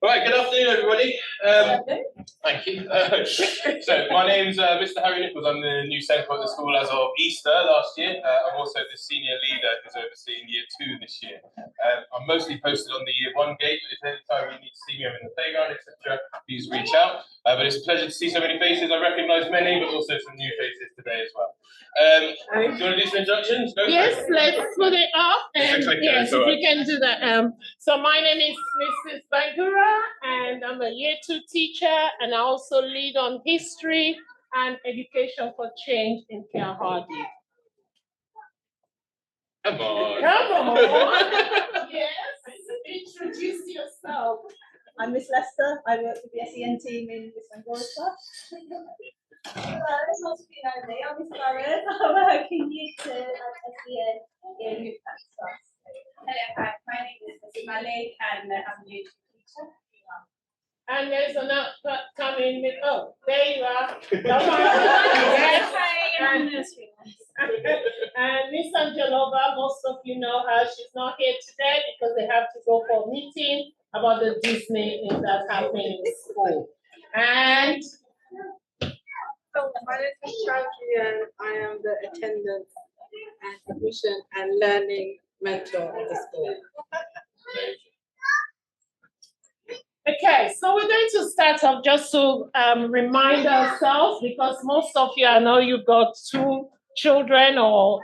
Right, good afternoon, everybody. Thank you. So, my name's Mr. Harry Nichols. I'm the new centre at the school as of Easter last year. I'm also the senior leader who's overseeing Year 2 this year. I'm mostly posted on the Year 1 gate. If any time you need to see me, I'm in the playground, etc., please reach out. But it's a pleasure to see so many faces. I recognise many, but also some new faces today as well. Do you want to do some introductions? Go yes, let's put it up. And yes, if you can do that. So my name is Mrs. Bangura, and I'm a Year 2 teacher, and I also lead on history and education for change in Keir Hardie. Come on. Come on. Yes, introduce yourself. I'm Miss Lester. I work with the SEN team in Miss Bangura's class. Hello, it's not to be known me. I'm Miss Barrett. I work in Year 2 at SEN in Newham class. Hello, hi. My name is Miss Malik, and I'm a Year 2 teacher. And there's another coming with, oh, there you are. Yes, hi, I'm nursery. And Miss Angelova, most of you know her. She's not here today because they have to go for a meeting about the Disney that's happening in school. And my name is Chowdhury, and I am the attendance and admission and learning mentor at the school. okay, so we're going to start off just to remind ourselves, because most of you, I know you've got 2 children, or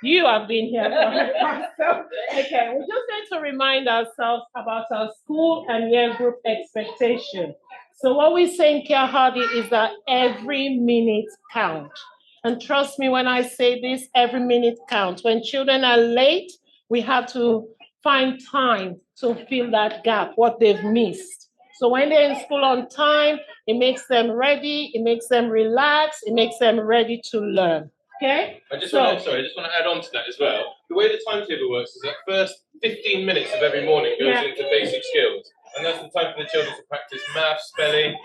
you have been here. Okay, we're just going to remind ourselves about our school and year group expectation. So what we say in Keir Hardie is that every minute counts. And trust me when I say this, every minute counts. When children are late, we have to find time to fill that gap, what they've missed. So when they're in school on time, it makes them ready, it makes them relax, it makes them ready to learn. Okay? I just want to add on to that as well. The way the timetable works is that first 15 minutes of every morning goes into basic skills. And that's the time for the children to practice math, spelling,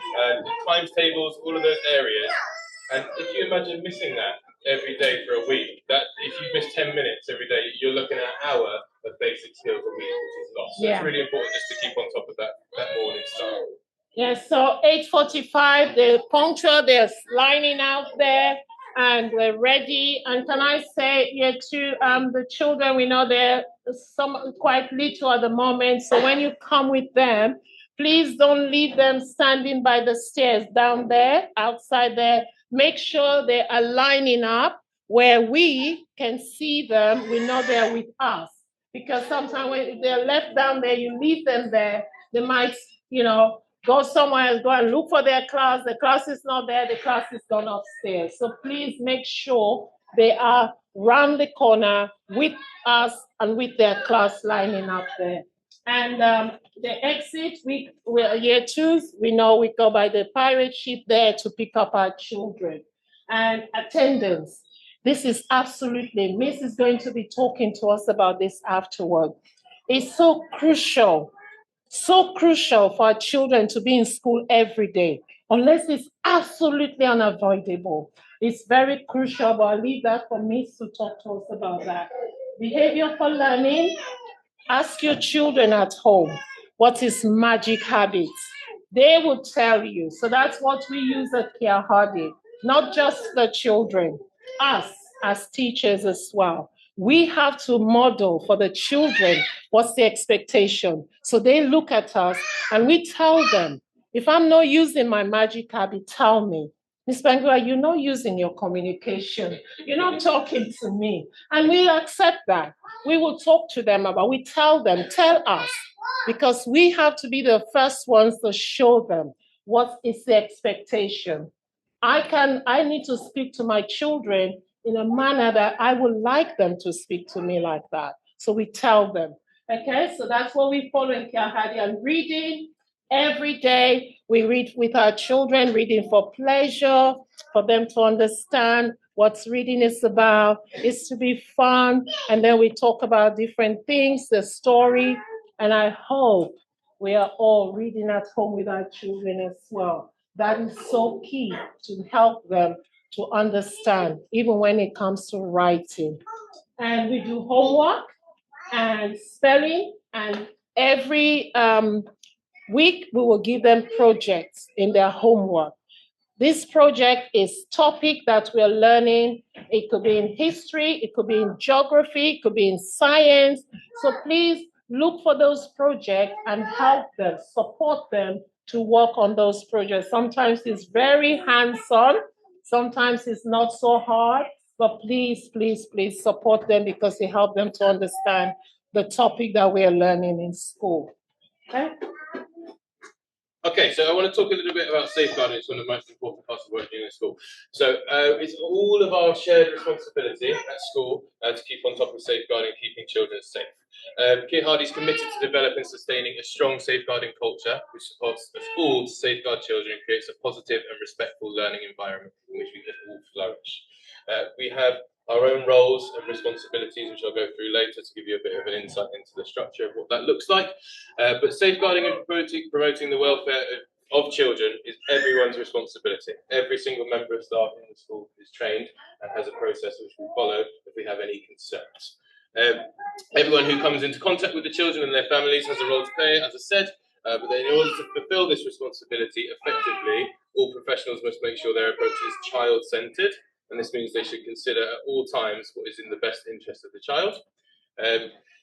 times tables, all of those areas. And if you imagine missing that every day for a week, that if you miss 10 minutes every day, you're looking at an hour of basic skills a week, which is lost. So it's really important just to keep on top of that morning start. Yes, so 8:45, they're punctual, they're lining out there, and we're ready. And can I say here too, the children, we know they're quite little at the moment. So when you come with them, please don't leave them standing by the stairs down there, outside there. Make sure they are lining up where we can see them. We know they're with us. Because sometimes when they're left down there, you leave them there, they might, go somewhere else, go and look for their class. The class is not there, the class is gone upstairs. So please make sure they are round the corner with us and with their class lining up there. And the exit, we're Year 2s. We know we go by the pirate ship there to pick up our children. And attendance. This is absolutely, Miss is going to be talking to us about this afterward. It's so crucial for our children to be in school every day, unless it's absolutely unavoidable. It's very crucial, but I'll leave that for Miss to talk to us about that. Behavior for learning. Ask your children at home, what is magic habits? They will tell you. So that's what we use at Keir Hardie, not just the children, us as teachers as well. We have to model for the children what's the expectation. So they look at us and we tell them, if I'm not using my magic habit, tell me. Ms. Bangura, you're not using your communication. You're not talking to me. And we accept that. We will talk to them we tell them, tell us, because we have to be the first ones to show them what is the expectation. I need to speak to my children in a manner that I would like them to speak to me like that. So we tell them, okay? So that's what we follow in Keir Hardie. And reading, every day we read with our children, reading for pleasure, for them to understand what reading is about. It's to be fun. And then we talk about different things, the story. And I hope we are all reading at home with our children as well. That is so key to help them to understand, even when it comes to writing. And we do homework and spelling, and every week, we will give them projects in their homework. This project is topic that we're learning. It could be in history, it could be in geography, it could be in science. So please look for those projects and help them, support them to work on those projects. Sometimes it's very hands-on, sometimes it's not so hard, but please, please, please support them because it helps them to understand the topic that we are learning in school. Okay? Okay, so I want to talk a little bit about safeguarding. It's one of the most important parts of working in a school. So it's all of our shared responsibility at school to keep on top of safeguarding and keeping children safe. Keir Hardie is committed to developing and sustaining a strong safeguarding culture which supports us all to safeguard children and creates a positive and respectful learning environment in which we can all flourish. We have our own roles and responsibilities, which I'll go through later to give you a bit of an insight into the structure of what that looks like. But safeguarding and promoting the welfare of children is everyone's responsibility. Every single member of staff in the school is trained and has a process which we follow if we have any concerns. Everyone who comes into contact with the children and their families has a role to play, as I said, but then in order to fulfil this responsibility effectively, all professionals must make sure their approach is child-centred. And this means they should consider at all times what is in the best interest of the child.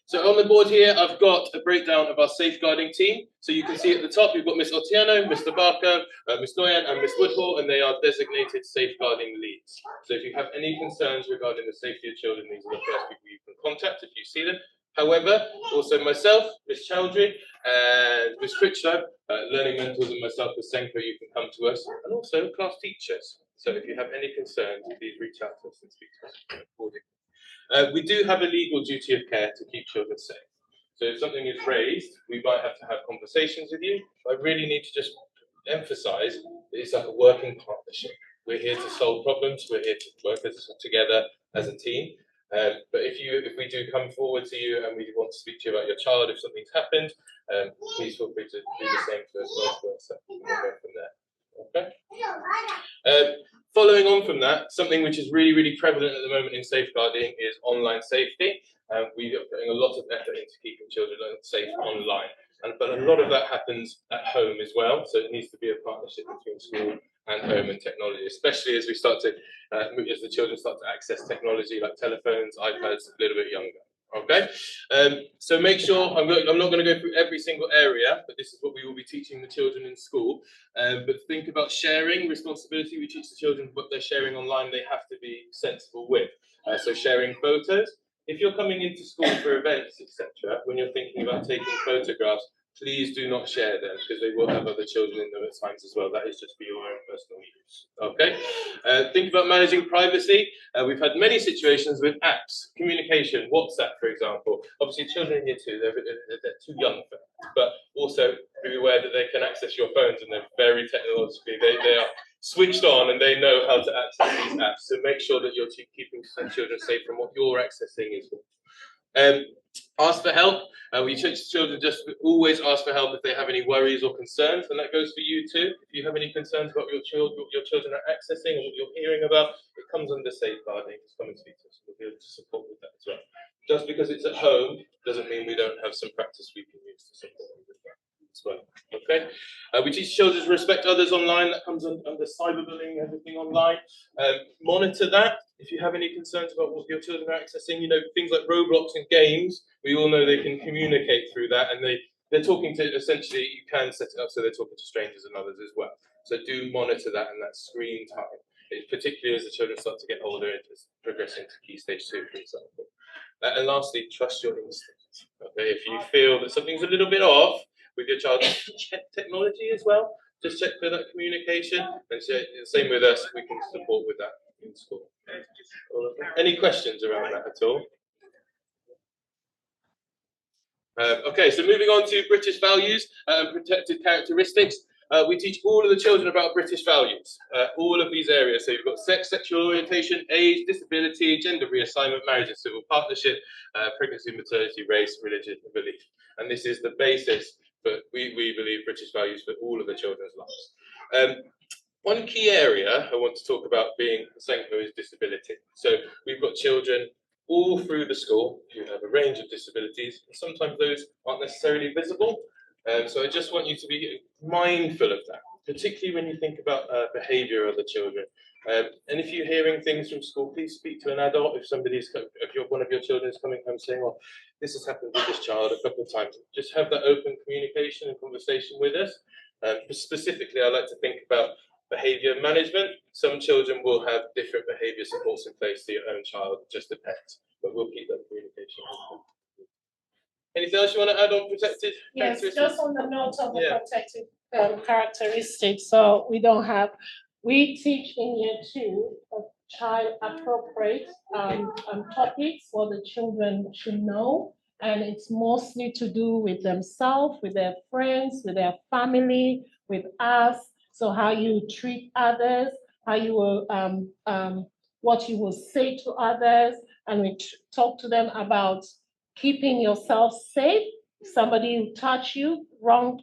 So on the board here, I've got a breakdown of our safeguarding team. So you can see at the top, you've got Miss Otieno, Mr. Barker, Miss Noyan, and Miss Woodhall, and they are designated safeguarding leads. So if you have any concerns regarding the safety of children, these are the first people you can contact if you see them. However, also myself, Miss Chowdhury, and Miss Critchlow, learning mentors, and myself, Miss Senko, you can come to us, and also class teachers. So if you have any concerns, please reach out to us and speak to us accordingly. We do have a legal duty of care to keep children safe. So if something is raised, we might have to have conversations with you. I really need to just emphasise that it's like a working partnership. We're here to solve problems. We're here to work together as a team. But if we do come forward to you and we want to speak to you about your child, if something's happened, please feel free to do the same for us, vice versa, and we'll go from there. Okay. Following on from that, something which is really, really prevalent at the moment in safeguarding is online safety. We are putting a lot of effort into keeping children safe online. But a lot of that happens at home as well. So it needs to be a partnership between school and home and technology, especially as we start to, as the children start to access technology like telephones, iPads, a little bit younger. Okay, so make sure, I'm not going to go through every single area, but this is what we will be teaching the children in school. But think about sharing responsibility. We teach the children what they're sharing online, they have to be sensible with. So sharing photos. If you're coming into school for events, etc., when you're thinking about taking photographs, please do not share them because they will have other children in them at times as well. That is just for your own personal use. Okay. Think about managing privacy. We've had many situations with apps, communication, WhatsApp, for example. Obviously, children in year 2, they're too young for that. But also be aware that they can access your phones and they're very technologically, they are switched on and they know how to access these apps. So make sure that you're keeping children safe from what you're accessing as well. Ask for help. We teach children just always ask for help if they have any worries or concerns, and that goes for you too. If you have any concerns about what your children are accessing or what you're hearing about, it comes under safeguarding. Just come and speak to us. We'll be able to support with that as well. Just because it's at home doesn't mean we don't have some practice we can use to support with that as well. Okay. We teach children to respect others online. That comes under cyberbullying, everything online. Monitor that. If you have any concerns about what your children are accessing, things like Roblox and games, we all know they can communicate through that, and they're talking to, essentially, you can set it up so they're talking to strangers and others as well. So do monitor that and that screen time, particularly as the children start to get older and progressing to key stage 2, for example. And lastly, trust your instincts. Okay, if you feel that something's a little bit off with your child, check technology as well. Just check for that communication, and same with us, we can support with that in school. Any questions around that at all? Okay, so moving on to British values and protected characteristics. We teach all of the children about British values, all of these areas. So you've got sex, sexual orientation, age, disability, gender reassignment, marriage and civil partnership, pregnancy, maternity, race, religion, and belief. And this is the basis, but we believe British values for all of the children's lives. One key area I want to talk about being Senko is disability. So we've got children all through the school who have a range of disabilities, and sometimes those aren't necessarily visible, So I just want you to be mindful of that, particularly when you think about behaviour of the children. And if you're hearing things from school, please speak to an adult. If one of your children is coming home saying, "Oh, this has happened with this child a couple of times," just have that open communication and conversation with us. Specifically, I like to think about behaviour management. Some children will have different behaviour supports in place to your own child. It just depends, but we'll keep that communication open. Anything else you want to add on protected Yes, characteristics? just on the note of the Yeah. protected characteristics. So we teach in year 2 child appropriate topics what the children should know. And it's mostly to do with themselves, with their friends, with their family, with us. So how you treat others, how you will, what you will say to others. And we talk to them about keeping yourself safe. Somebody will touch you, wrong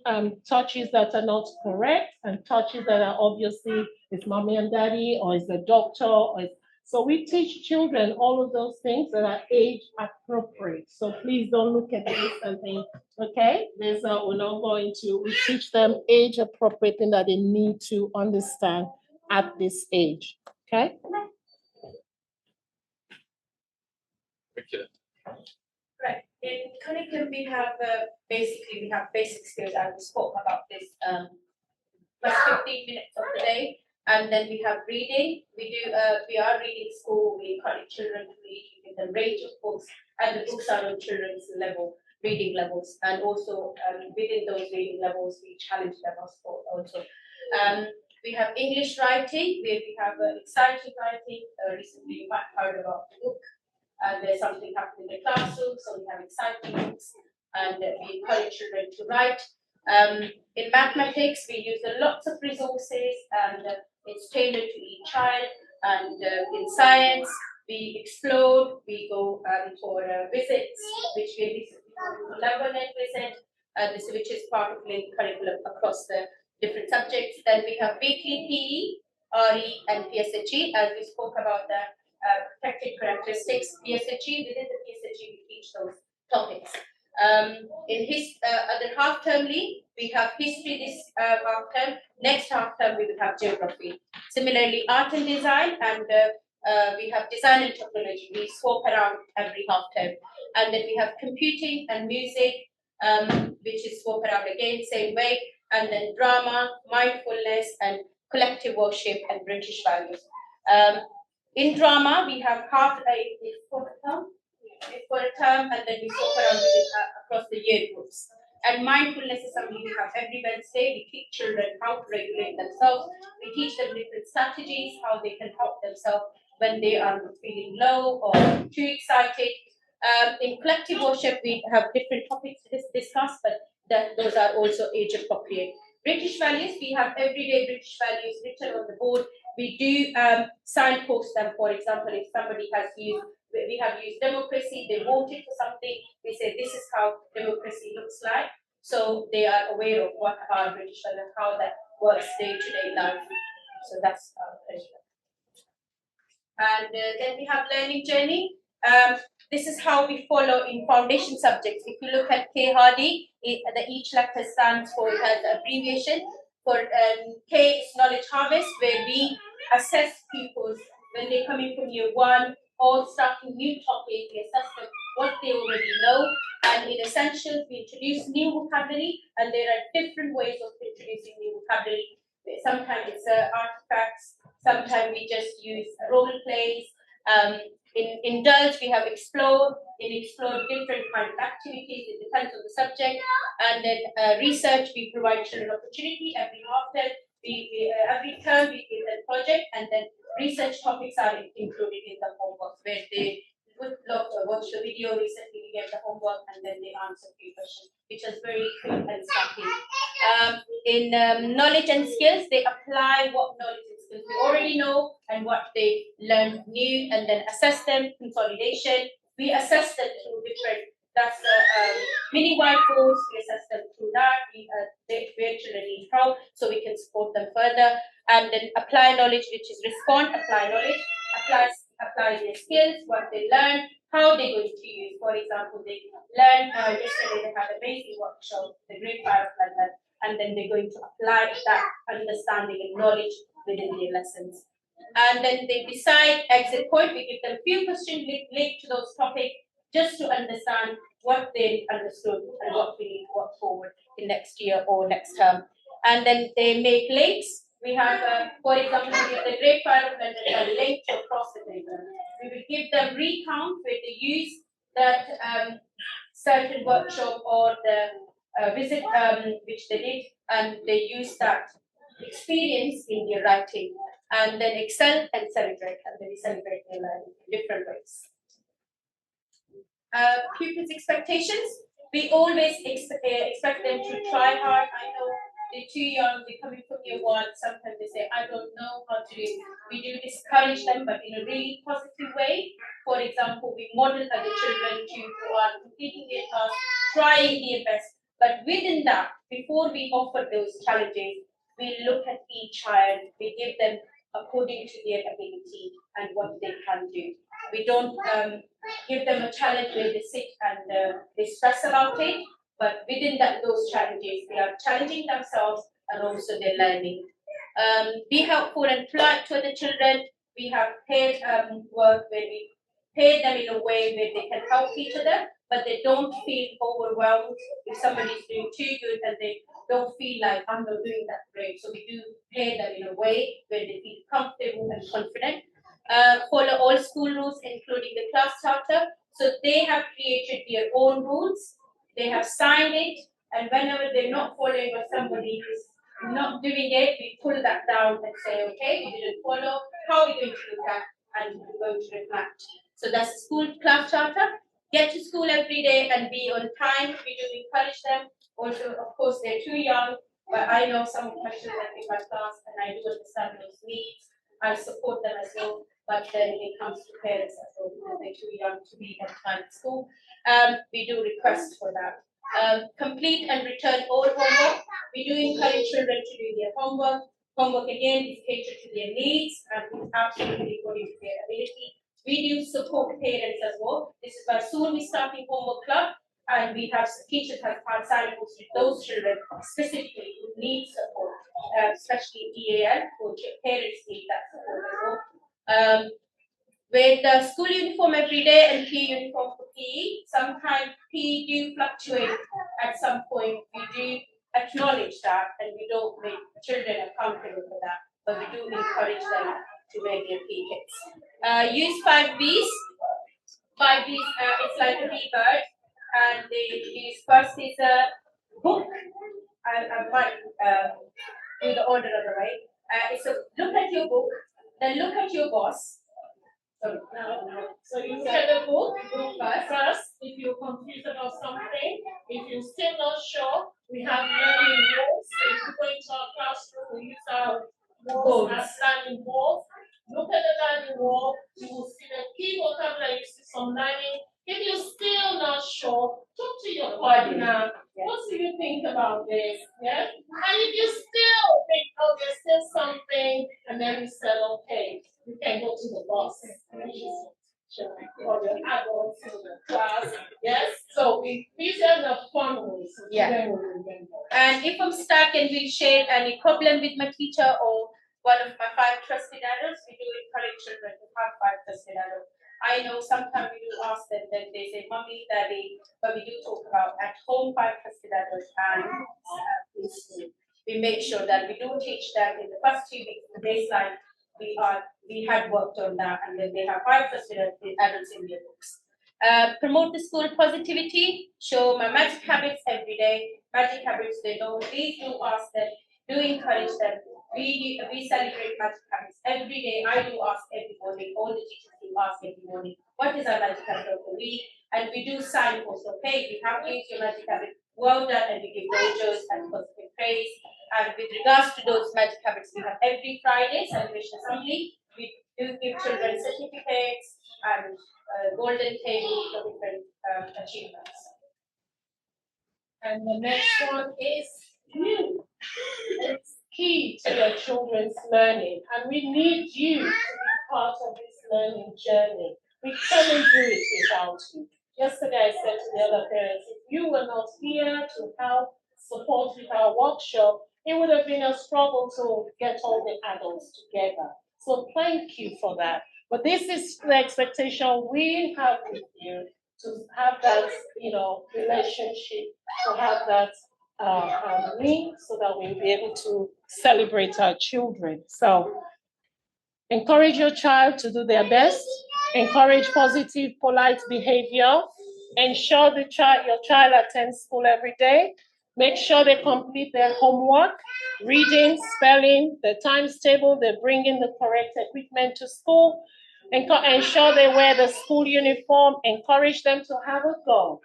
touches that are not correct, and touches that are obviously it's mommy and daddy, or it's the doctor, so we teach children all of those things that are age appropriate. So please don't look at this and think, okay, we're not going to. We teach them age appropriate thing that they need to understand at this age. Okay. Right. In curriculum, we have basic skills, and we spoke about this first 15 minutes of the day, and then we have reading. We are reading school. We encourage children to read in the range of books, and the books are on children's reading levels, and also within those reading levels, we challenge them also. We have English writing, where we have exciting writing. Recently, you might have heard about the book. And there's something happening in the classroom, so we have exciting books, and we encourage children to write. In mathematics, we use lots of resources, and it's tailored to each child. And in science, we explore, we go for visits, which we recently Lebanon visit, which is part of the curriculum across the different subjects. Then we have weekly PE, RE, and PSHE, as we spoke about the protected characteristics. PSHE, within the PSHE, we teach those topics. Other half termly, we have history this half term. Next half term, we will have geography. Similarly, art and design, and we have design and technology. We swap around every half term. And then we have computing and music, which is swap around again, same way. And then drama, mindfulness, and collective worship and British values. In drama, we have half for a term, and then we swap around across the year groups. And mindfulness is something we have every Wednesday. We teach children how to regulate themselves. We teach them different strategies, how they can help themselves when they are feeling low or too excited. In collective worship, we have different topics to discuss, but those are also age appropriate. British values, we have everyday British values written on the board. We do signpost them. For example, if somebody has used, we have used democracy, they voted for something, we say this is how democracy looks like. So they are aware of what are British values, how that works day-to-day life. So that's our pleasure. And then we have learning journey. This is how we follow in foundation subjects. If you look at Keir Hardie, each letter stands for, it has an abbreviation. For K is knowledge harvest, where we assess pupils when they come in from year 1 or starting new topic, we assess them what they already know. And in essentials, we introduce new vocabulary, and there are different ways of introducing new vocabulary. Sometimes it's artifacts, sometimes we just use role plays. In indulge, we have explore. In explore, different kind of activities. It depends on the subject. And then research, we provide children opportunity every half term. Every term we give them project, and then research topics are included in the homework, where they would watch the video. Recently, we get the homework, and then they answer the question, which is very quick and snappy. In knowledge and skills, they apply what knowledge and skills we already know and what they learn new, and then assess them, consolidation. We assess them through different, that's the mini whiteboards, we assess them through that. Where children need help, so we can support them further. And then apply knowledge, which is respond, apply knowledge, apply apply their skills, what they learn, how they're going to use. For example, they learned yesterday they had a basic workshop, the grade 5 like that, and then they're going to apply that understanding and knowledge within their lessons. And then they decide exit point. We give them a few questions linked to those topics just to understand what they understood and what we need to work forward in next year or next term. And then they make links. We have, for example, we have the grade 5 blended a link to across the curriculum. We will give them recount where they use that certain workshop or the visit which they did, and they use that experience in their writing, and then excel and celebrate, and then we celebrate their learning in different ways. Pupils' expectations. We always expect them to try hard. I know they're too young, they're coming from year 1, sometimes they say, I don't know how to do it. We do discourage them, but in a really positive way. For example, we model other children who are completing their task, trying their best. But within that, before we offer those challenges, we look at each child, we give them according to their ability and what they can do. We don't give them a challenge where they sit and they stress about it, but within those challenges, they are challenging themselves and also they're learning. Be helpful and polite to the children. We have paid work where we pay them in a way where they can help each other, but they don't feel overwhelmed if somebody's doing too good and they don't feel like I'm not doing that great. So we do pay them in a way where they feel comfortable and confident. Follow all school rules, including the class charter. So they have created their own rules. They have signed it, and whenever they're not following or somebody is not doing it, we pull that down and say, okay, we didn't follow. How are we going to do that? And we're going to reflect. So that's the school class charter. Get to school every day and be on time. We do encourage them. Also, of course, they're too young, but I know some questions that in my class, and I do understand those needs. I support them as well, but then it comes to parents as well because they're too young to be on time at school. We do request for that. Complete and return all homework. We do encourage children to do their homework. Homework again is catered to their needs and is absolutely according to their ability. We do support parents as well. This is why soon we're starting homework club, and we have teachers have had signposts with those children specifically who need support, especially EAL, which parents need that support as well. With the school uniform every day and PE uniform for PE, sometimes PE do fluctuate at some point. We do acknowledge that and we don't make children accountable for that, but we do encourage them to wear their PE kits. Use 5 Bs. 5 Bs, it's like a bee bird, and they use first is a book. I might do the order of the right. It's a look at your book, then look at your boss. So you look at the book first. If you're confused about something, if you're still not sure, we have learning boards. If you go into our classroom, we use our boards as learning boards. Look at the learning wall. You will see the key vocabulary. You see some learning. If you're still not sure, talk to your partner. What do you think about this? Yes. And if you still think, oh, there's still something, and then you said, okay, you can go to the boss. Or the adults in the class. Yes. So these are the fun ways. So and if I'm stuck and we share any problem with my teacher or one of my 5 trusted adults, we do encourage children to have 5 trusted adults. I know sometimes we do ask them, then they say, Mommy, Daddy, but we do talk about at home 5 trusted adults and in school. We make sure that we do teach them in the first 2 weeks, the baseline, we had worked on that, and then they have 5 trusted adults in their books. Promote the school positivity, show my magic habits every day. Magic habits, they know, please do ask them, do encourage them. We celebrate magic habits every day. I do ask every morning, all the teachers do ask every morning, what is our magic habit of the week? And we do signpost, okay, you have used your magic habit, well done, and we give dojos and positive praise. And with regards to those magic habits, we have every Friday celebration assembly. We do give children certificates and golden table for different achievements. And the next one is you. It's key to your children's learning, and we need you to be part of this learning journey. We cannot do it without you. Yesterday I said to the other parents, if you were not here to help support with our workshop, it would have been a struggle to get all the adults together. So thank you for that. But this is the expectation we have with you, to have that, relationship, to have that harmony, so that we'll be able to celebrate our children. So encourage your child to do their best. Encourage positive, polite behavior. Ensure your child attends school every day. Make sure they complete their homework, reading, spelling, the times table, they bring in the correct equipment to school. Ensure they wear the school uniform. Encourage them to have a go.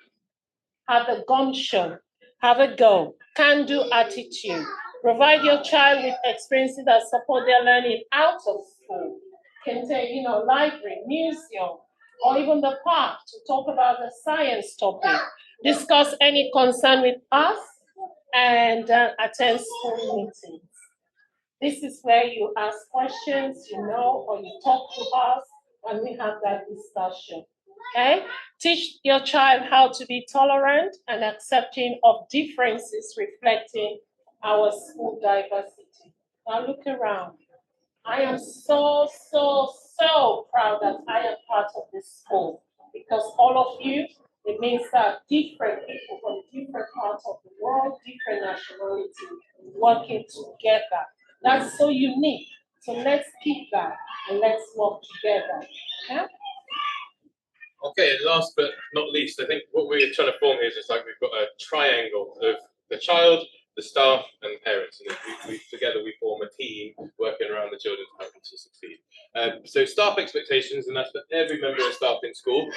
Have the gumption. Have a go. Can-do attitude. Provide your child with experiences that support their learning out of school. Can take, library, museum, or even the park to talk about the science topic. Discuss any concern with us, and attend school meetings. This is where you ask questions, or you talk to us, and we have that discussion. Okay? Teach your child how to be tolerant and accepting of differences, reflecting our school diversity. Now look around. I am so, so, so proud that I am part of this school, because all of you, it means that different people from different parts of the world, different nationalities, working together. That's so unique. So let's keep that and let's work together. Yeah? Okay, and last but not least, I think what we're trying to form here is just like we've got a triangle of the child, the staff, and the parents, and together we form a team working around the children to help them to succeed. So staff expectations, and that's for every member of staff in school.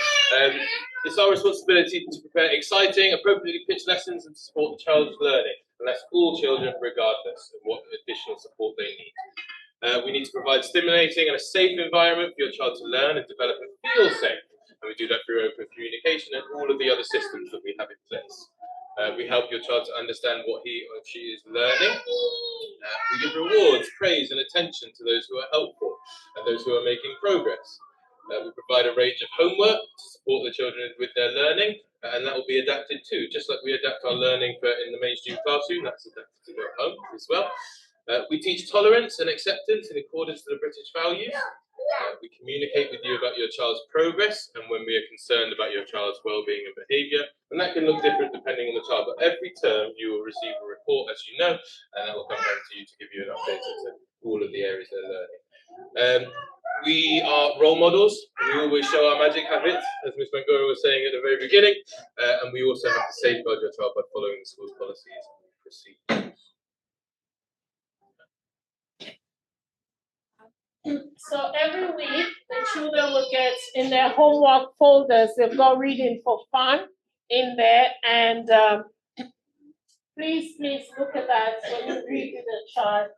It's our responsibility to prepare exciting, appropriately pitched lessons and to support the child's learning, and that's all children regardless of what additional support they need. We need to provide stimulating and a safe environment for your child to learn and develop and feel safe. And we do that through open communication and all of the other systems that we have in place. We help your child to understand what he or she is learning. We give rewards, praise and attention to those who are helpful and those who are making progress. We provide a range of homework to support the children with their learning, and that will be adapted too, just like we adapt our learning in the mainstream classroom, that's adapted to go home as well. We teach tolerance and acceptance in accordance to the British values. We communicate with you about your child's progress and when we are concerned about your child's well-being and behaviour, and that can look different depending on the child, but every term you will receive a report, as you know, and that will come back to you to give you an update on all of the areas they're learning. We are role models, and we always show our magic habits, as Ms. Mangora was saying at the very beginning, and we also have to safeguard your child by following the school's policies and procedures. So every week, the children will get in their homework folders, they've got reading for fun in there. And please look at that when you read with the child.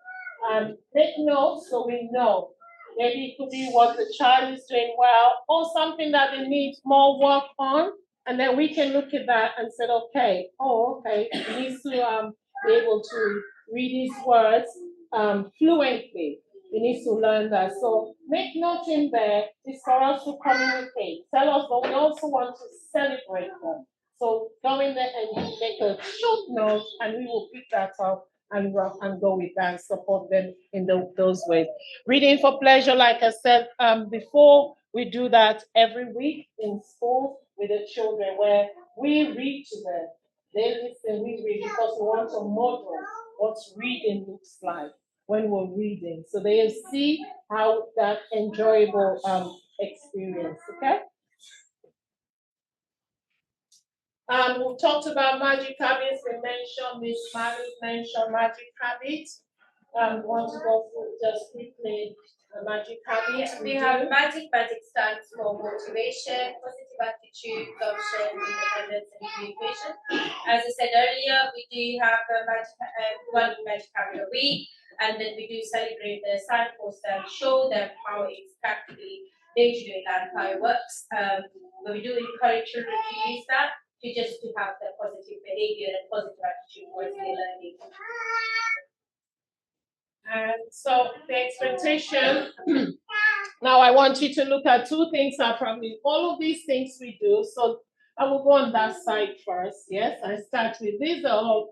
Take notes so we know. Maybe it could be what the child is doing well or something that they need more work on. And then we can look at that and say, okay, he needs to be able to read his words fluently. We need to learn that. So make note in there. It's for us to communicate. Tell us, but we also want to celebrate them. So go in there and make a short note, and we will pick that up and go with that and support them in those ways. Reading for pleasure, like I said before, we do that every week in school with the children, where we read to them. They listen, we read, because we want to model what reading looks like when we're reading, so they see how that enjoyable experience. Okay. We've talked about magic habits. We mentioned Miss Marie mentioned magic habits. Want to go through just quickly the magic habits? We have magic. Magic stands for motivation, positive attitude, gumption, independence, and communication. As I said earlier, we do have a one magic habit a week, and then we do celebrate the signposts and show them how it's practically day-to-day life, how it works. But we do encourage children to use that to have the positive behavior and positive attitude towards their learning. And so the expectation Now I want you to look at two things that probably all of these things we do. So I will go on that side first. Yes, I start with this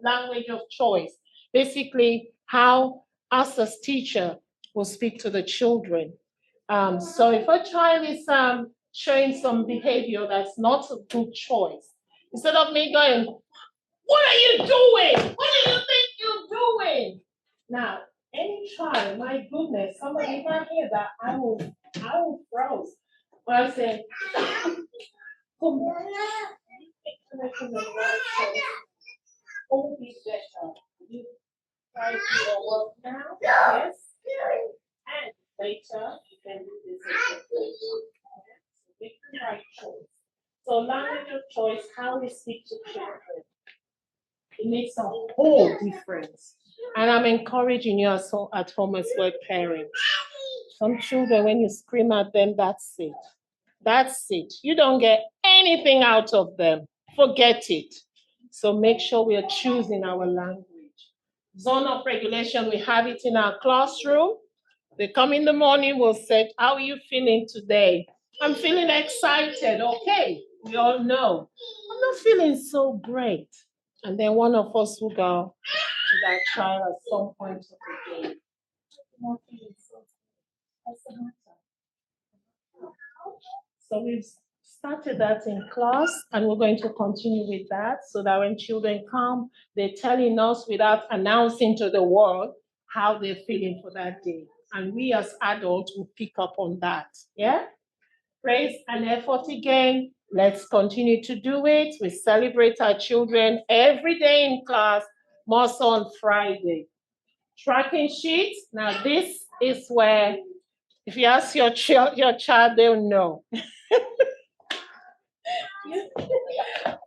language of choice. Basically, how us as teacher will speak to the children. So if a child is showing some behavior that's not a good choice, instead of me going, "What are you doing? What do you think you're doing?" Now, any child, my goodness, somebody if I hear that, I will froze. But I say, come making the right choice. All be better. You try to do your work now, yes, and later you can do this again. So make the right choice. So language of choice, how we speak to children, it makes a whole difference. And I'm encouraging you also at home as well, parents. Some children, when you scream at them, that's it. That's it. You don't get anything out of them. Forget it. So make sure we are choosing our language. Zone of regulation, we have it in our classroom. They come in the morning, we'll say, how are you feeling today? I'm feeling excited. Okay, we all know. I'm not feeling so great. And then one of us will go to that child at some point of the day. I'm not feeling so good. What's the matter? So we've started that in class, and we're going to continue with that so that when children come, they're telling us without announcing to the world how they're feeling for that day. And we as adults will pick up on that. Yeah? Praise and effort again. Let's continue to do it. We celebrate our children every day in class, more so on Friday. Tracking sheets. Now, this is where, if you ask your child, they'll know.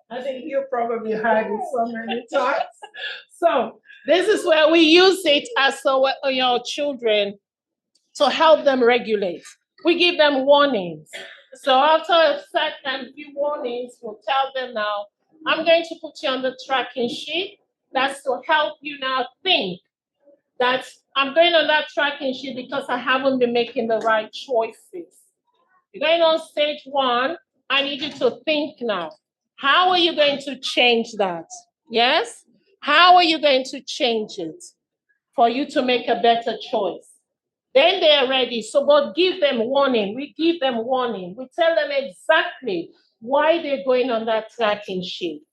I think you probably heard it so many times. So this is where we use it as our children to help them regulate. We give them warnings. So after a set and few warnings, we'll tell them now, I'm going to put you on the tracking sheet. That's to help you now think that I'm going on that tracking sheet because I haven't been making the right choices. You're going on stage 1. I need you to think now. How are you going to change that? Yes? How are you going to change it for you to make a better choice? Then they are ready. So, but give them warning. We give them warning. We tell them exactly why they're going on that tracking sheet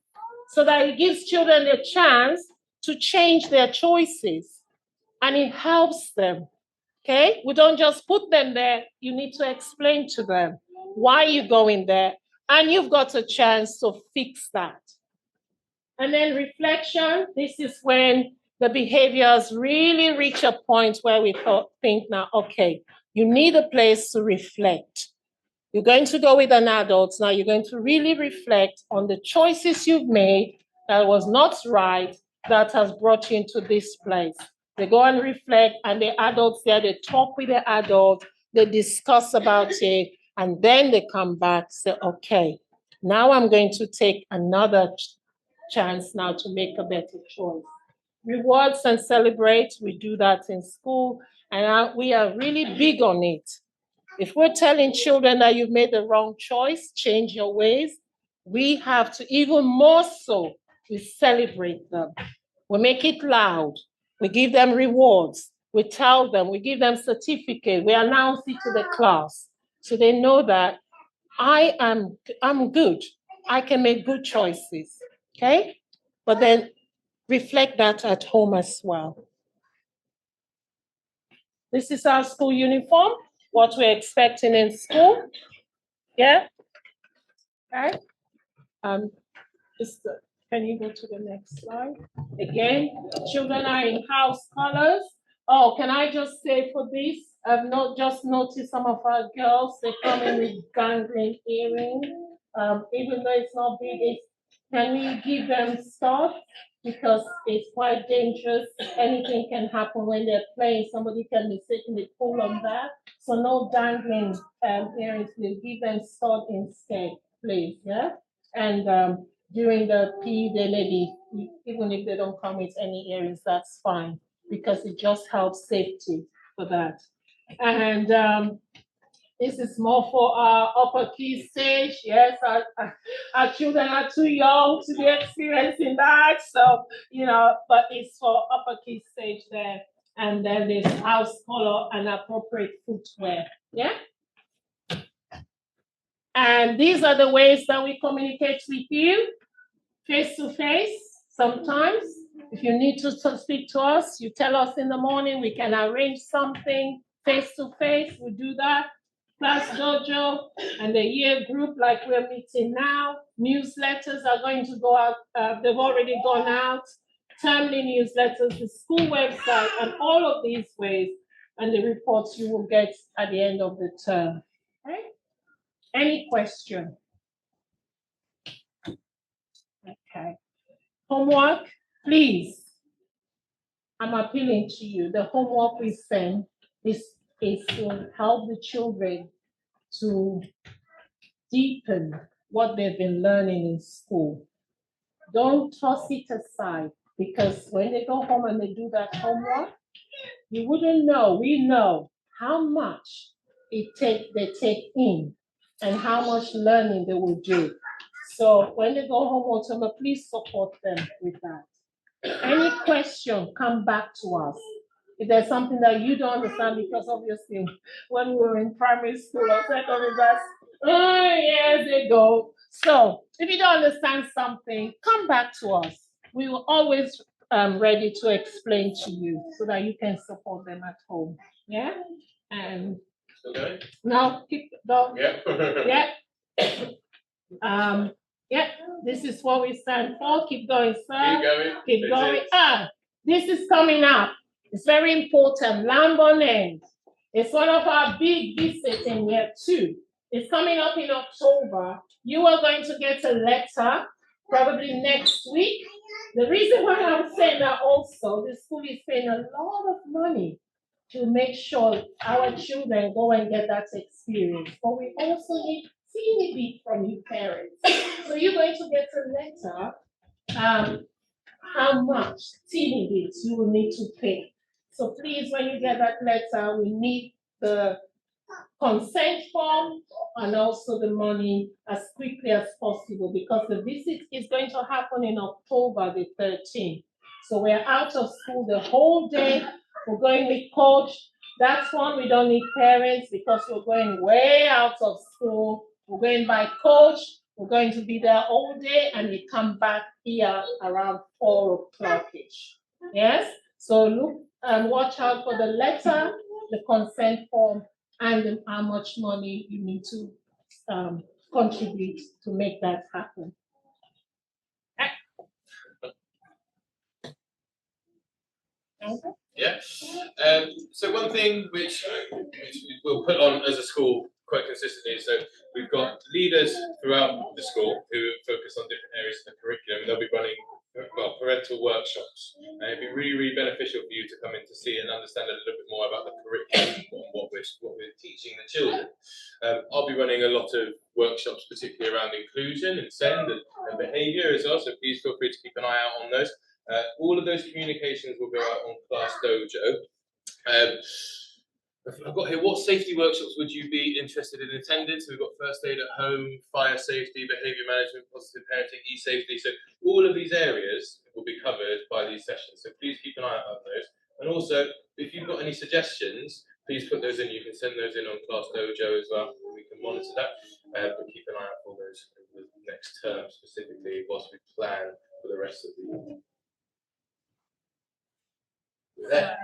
so that it gives children a chance to change their choices and it helps them. Okay? We don't just put them there. You need to explain to them why you're going there, and you've got a chance to fix that. And then reflection. This is when the behaviors really reach a point where we think now, okay, you need a place to reflect. You're going to go with an adult. Now you're going to really reflect on the choices you've made that was not right, that has brought you into this place. They go and reflect, and the adults there, they talk with the adult, they discuss about it, and then they come back, say, okay, now I'm going to take another chance now to make a better choice. Rewards and celebrate, we do that in school, and we are really big on it. If we're telling children that you've made the wrong choice, change your ways, we have to even more so, we celebrate them. We make it loud. We give them rewards. We tell them, we give them certificate. We announce it to the class. So they know that I'm good. I can make good choices. Okay? But then reflect that at home as well. This is our school uniform, what we're expecting in school. Yeah? Okay. Can you go to the next slide? Again, children are in house colors. Oh, can I just say for this, I've not just noticed some of our girls, they come in with gangling earrings. Even though it's not big, can we give them stuff? Because it's quite dangerous. Anything can happen when they're playing. Somebody can mistakenly pull on that. So no dangling earrings. We'll give them stuff instead, please. Yeah. And during the PE, they maybe, even if they don't come with any earrings, that's fine, because it just helps safety for that. And This is more for our upper key stage. Yes, our children are too young to be experiencing that. So, but it's for upper key stage there. And then there's house color and appropriate footwear. Yeah. And these are the ways that we communicate with you, face to face. Sometimes, if you need to speak to us, you tell us in the morning, we can arrange something face to face. We do that. Class dojo and the year group like we're meeting now. Newsletters are going to go out. They've already gone out. Timely newsletters, the school website, and all of these ways, and the reports you will get at the end of the term. Okay? Any question? Okay. Homework, please. I'm appealing to you. The homework we send is to help the children to deepen what they've been learning in school. Don't toss it aside, because when they go home and they do that homework, you wouldn't know, we know how much they take in and how much learning they will do. So when they go home, Otoma, please support them with that. Any question, come back to us. If there's something that you don't understand, because obviously when we were in primary school or secondary, years ago. So if you don't understand something, come back to us. We will always ready to explain to you so that you can support them at home. Yeah? And Okay. now keep going. Yeah. Yeah. Yeah, this is what we stand for. Keep going, sir. Keep going. Keep going. This is coming up. It's very important. Lambon End. It's one of our big visits in year 2. It's coming up in October. You are going to get a letter probably next week. The reason why I'm saying that also, the school is paying a lot of money to make sure our children go and get that experience. But we also need teeny bit from you parents. So you're going to get a letter, how much teeny bits you will need to pay. So please, when you get that letter, we need the consent form and also the money as quickly as possible, because the visit is going to happen in October the 13th. So we're out of school the whole day. We're going with coach. That's one we don't need parents, because we're going way out of school. We're going by coach. We're going to be there all day, and we come back here around 4 o'clock-ish. Yes? So look and watch out for the letter, the consent form, and how much money you need to contribute to make that happen. Okay. Yeah. So one thing which we'll put on as a school quite consistently, so we've got leaders throughout the school who focus on different areas of the curriculum, and they'll be running parental workshops. And it'd be really, really beneficial for you to come in to see and understand a little bit more about the curriculum and what we're teaching the children. I'll be running a lot of workshops, particularly around inclusion and SEND and behaviour as well, so please feel free to keep an eye out on those. All of those communications will go out on Class Dojo. I've got here, what safety workshops would you be interested in attending? So we've got first aid at home, fire safety, behaviour management, positive parenting, e-safety. So all of these areas will be covered by these sessions. So please keep an eye out on those. And also, if you've got any suggestions, please put those in. You can send those in on Class Dojo as well. We can monitor that. But keep an eye out for those for the next term specifically, whilst we plan for the rest of the year. Left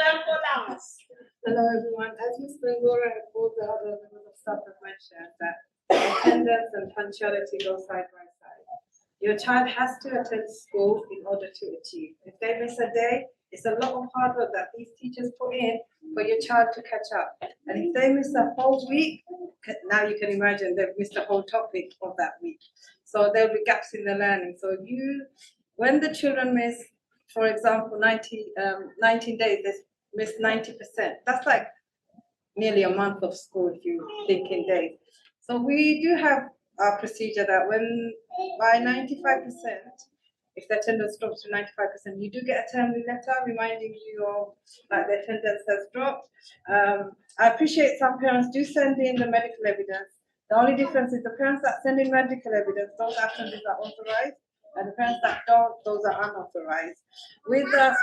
arm for last. Hello everyone. As Ms. Bangura and all the other members of staff have mentioned, that attendance and punctuality go side by side. Your child has to attend school in order to achieve. If they miss a day, it's a lot of hard work that these teachers put in for your child to catch up. And if they miss a whole week, now you can imagine they've missed a whole topic of that week. So there'll be gaps in the learning. So when the children miss, for example, 19 days, they miss 90%. That's like nearly a month of school if you think in days. So we do have a procedure that when by 95%, if the attendance drops to 95%, you do get a timely letter reminding you of that the attendance has dropped. I appreciate some parents do send in the medical evidence. The only difference is the parents that send in medical evidence, those absences are authorized, and the parents that don't, those are unauthorized. With the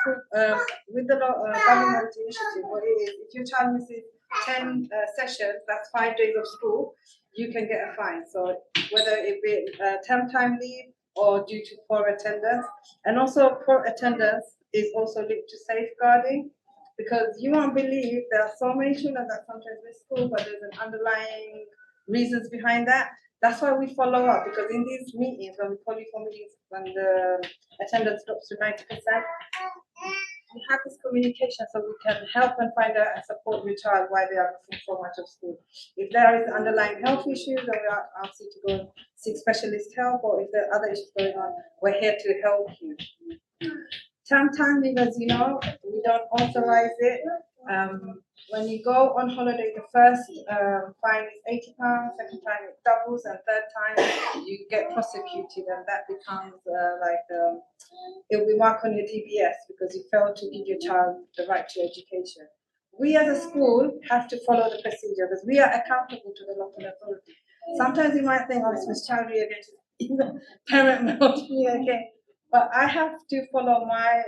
government initiative, what it is, if your child misses 10 sessions, that's 5 days of school, you can get a fine. So whether it be term time leave or due to poor attendance, and also poor attendance is also linked to safeguarding, because you won't believe there are so many children that sometimes miss school, but there's an underlying reasons behind that. That's why we follow up, because in these meetings, when we call you for meetings, when the attendance drops to 90%, we have this communication so we can help and find out and support your child why they are missing so much of school. If there is underlying health issues, then we are asked you to go and seek specialist help, or if there are other issues going on, we're here to help you. Term time leave, as you know, we don't authorize it. When you go on holiday, the first fine is £80, second time it doubles, and third time you get prosecuted, and that becomes it will be marked on your DBS because you failed to give your child the right to education. We as a school have to follow the procedure because we are accountable to the local authority. Sometimes you might think, oh, it's Miss Chowdhury again, parent mailed me again. But I have to follow my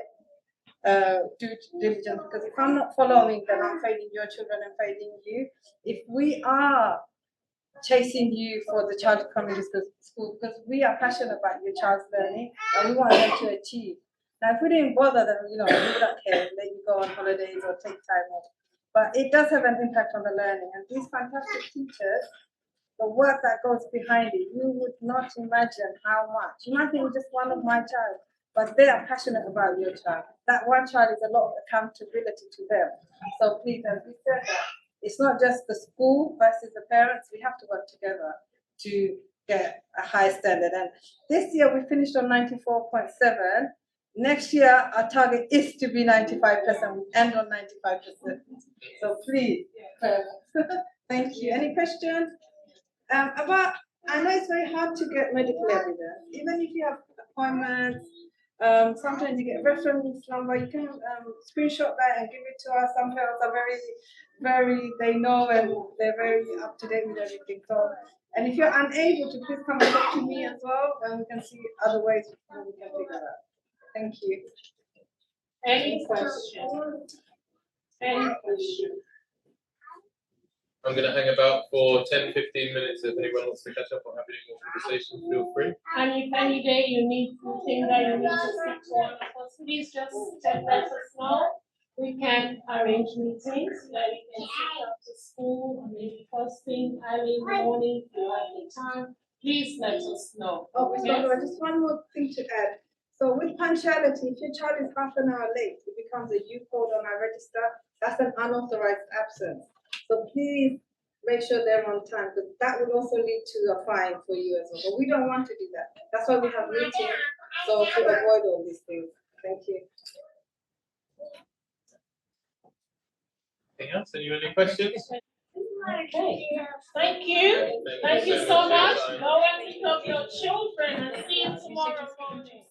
due diligence, because if I'm not following, then I'm failing your children and failing you. If we are chasing you for the child to come into school, because we are passionate about your child's learning and we want them to achieve. Now, if we didn't bother them, we don't care, let you go on holidays or take time off. But it does have an impact on the learning, and these fantastic teachers, the work that goes behind it, you would not imagine how much. You might think just one of my child, but they are passionate about your child. That one child is a lot of accountability to them. So please, as we said that, it's not just the school versus the parents. We have to work together to get a high standard. And this year we finished on 94.7. Next year our target is to be 95%. We end on 95%. So please, thank you. Any questions? I know it's very hard to get medical evidence, even if you have appointments. Sometimes you get a reference number. You can screenshot that and give it to us. Some parents are very, they know and they're very up to date with everything. So, and if you're unable to, please come and talk to me as well, and we can see other ways we can figure that out. Thank you. Any questions? Any questions? I'm going to hang about for 10-15 minutes. If anyone wants to catch up or have any more conversations, feel free. And if any day you think that you need to speak to one of us, please just let us know. We can arrange meetings that we can take up to school, or maybe first thing early in the morning if you have the time. Please let us know. Oh, Ms. Bangura, just one more thing to add. So with punctuality, if your child is half an hour late, it becomes a U code on our register. That's an unauthorized absence. So please make sure they're on time, because that would also lead to a fine for you as well. But we don't want to do that. That's why we have meetings, so to avoid all these things. Thank you. Anything else? Any questions? Okay. Thank you. Thank you so much. Go and pick up your children and see you tomorrow morning.